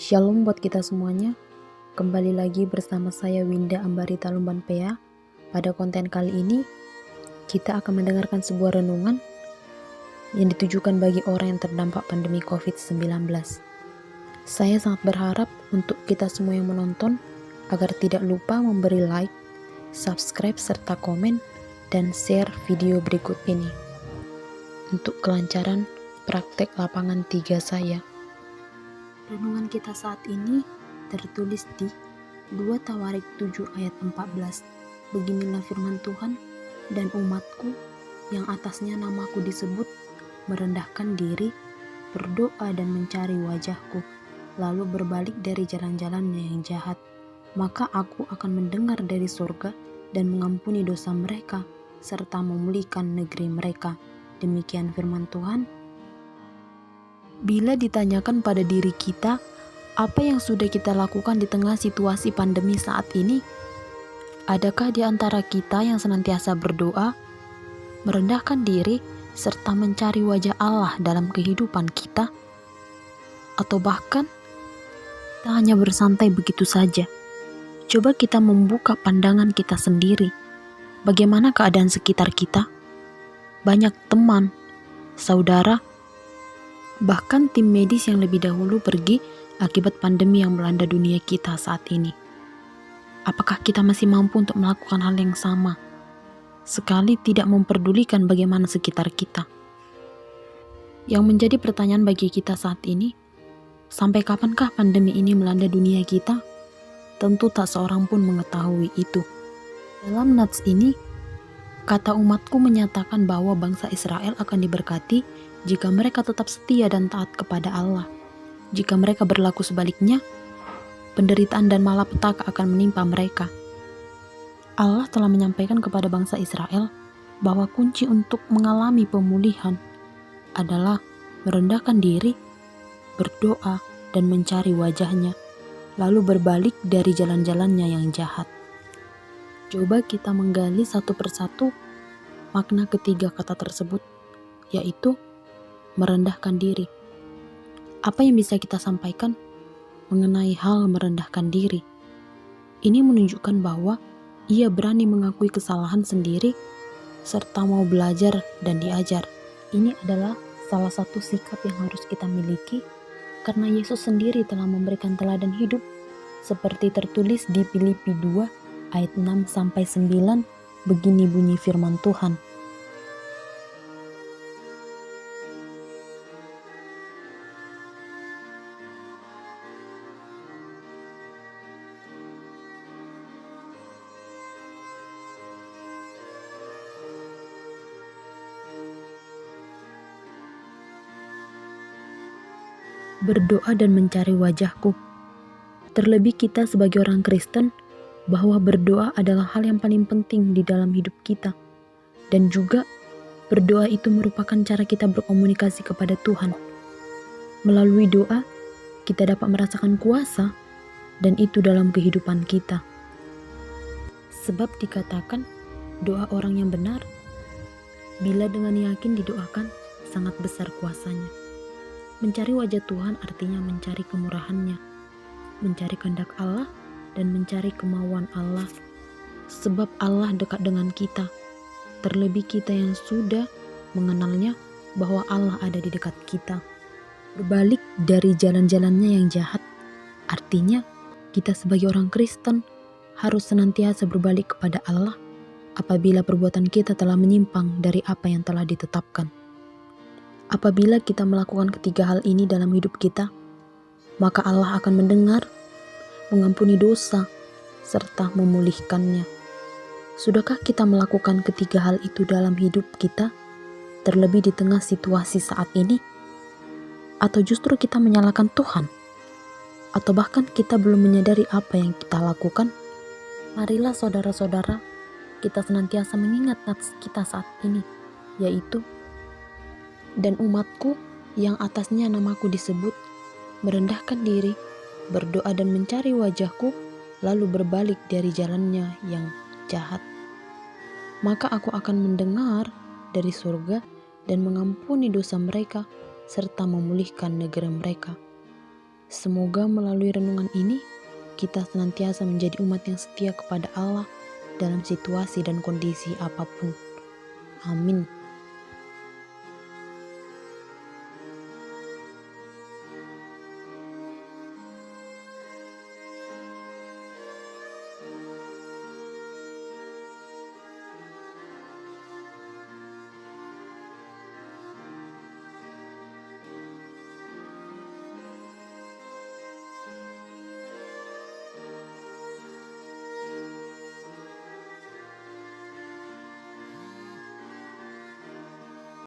Shalom buat kita semuanya. Kembali lagi bersama saya Winda Ambarita Lumban Pea. Pada konten kali ini, kita akan mendengarkan sebuah renungan yang ditujukan bagi orang yang terdampak pandemi COVID-19. Saya sangat berharap untuk kita semua yang menonton agar tidak lupa memberi like, subscribe, serta komen dan share video berikut ini untuk kelancaran praktek lapangan 3 saya. Renungan kita saat ini tertulis di 2 Tawarik 7 ayat 14. Beginilah firman Tuhan, dan umatku yang atasnya namaku disebut merendahkan diri, berdoa dan mencari wajahku, lalu berbalik dari jalan-jalannya yang jahat, maka aku akan mendengar dari surga dan mengampuni dosa mereka serta memulihkan negeri mereka. Demikian firman Tuhan. Bila ditanyakan pada diri kita, apa yang sudah kita lakukan di tengah situasi pandemi saat ini? Adakah di antara kita yang senantiasa berdoa, merendahkan diri, serta mencari wajah Allah dalam kehidupan kita? Atau bahkan, kita hanya bersantai begitu saja? Coba kita membuka pandangan kita sendiri. Bagaimana keadaan sekitar kita? Banyak teman, saudara, bahkan tim medis yang lebih dahulu pergi akibat pandemi yang melanda dunia kita saat ini. Apakah kita masih mampu untuk melakukan hal yang sama, sekali tidak memperdulikan bagaimana sekitar kita? Yang menjadi pertanyaan bagi kita saat ini, sampai kapankah pandemi ini melanda dunia kita? Tentu tak seorang pun mengetahui itu. Dalam nats ini, kata umatku menyatakan bahwa bangsa Israel akan diberkati jika mereka tetap setia dan taat kepada Allah. Jika mereka berlaku sebaliknya, penderitaan dan malapetaka akan menimpa mereka. Allah telah menyampaikan kepada bangsa Israel bahwa kunci untuk mengalami pemulihan adalah merendahkan diri, berdoa, dan mencari wajahnya, lalu berbalik dari jalan-jalannya yang jahat. Coba kita menggali satu persatu makna ketiga kata tersebut, yaitu merendahkan diri. Apa yang bisa kita sampaikan mengenai hal merendahkan diri? Ini menunjukkan bahwa ia berani mengakui kesalahan sendiri serta mau belajar dan diajar. Ini adalah salah satu sikap yang harus kita miliki karena Yesus sendiri telah memberikan teladan hidup seperti tertulis di Filipi 2 ayat 6-9. Begini bunyi firman Tuhan. Berdoa dan mencari wajahku. Terlebih kita sebagai orang Kristen, bahwa berdoa adalah hal yang paling penting di dalam hidup kita. Dan juga berdoa itu merupakan cara kita berkomunikasi kepada Tuhan. Melalui doa, kita dapat merasakan kuasa dan itu dalam kehidupan kita. Sebab dikatakan doa orang yang benar, bila dengan yakin didoakan, sangat besar kuasanya. Mencari wajah Tuhan artinya mencari kemurahan-Nya, mencari kehendak Allah, dan mencari kemauan Allah. Sebab Allah dekat dengan kita, terlebih kita yang sudah mengenalnya bahwa Allah ada di dekat kita. Berbalik dari jalan-jalannya yang jahat, artinya kita sebagai orang Kristen harus senantiasa berbalik kepada Allah apabila perbuatan kita telah menyimpang dari apa yang telah ditetapkan. Apabila kita melakukan ketiga hal ini dalam hidup kita, maka Allah akan mendengar, mengampuni dosa, serta memulihkannya. Sudahkah kita melakukan ketiga hal itu dalam hidup kita, terlebih di tengah situasi saat ini? Atau justru kita menyalahkan Tuhan? Atau bahkan kita belum menyadari apa yang kita lakukan? Marilah saudara-saudara, kita senantiasa mengingat nats kita saat ini, yaitu dan umatku yang atasnya namaku disebut, merendahkan diri, berdoa dan mencari wajahku, lalu berbalik dari jalannya yang jahat. Maka aku akan mendengar dari surga dan mengampuni dosa mereka, serta memulihkan negeri mereka. Semoga melalui renungan ini, kita senantiasa menjadi umat yang setia kepada Allah dalam situasi dan kondisi apapun. Amin.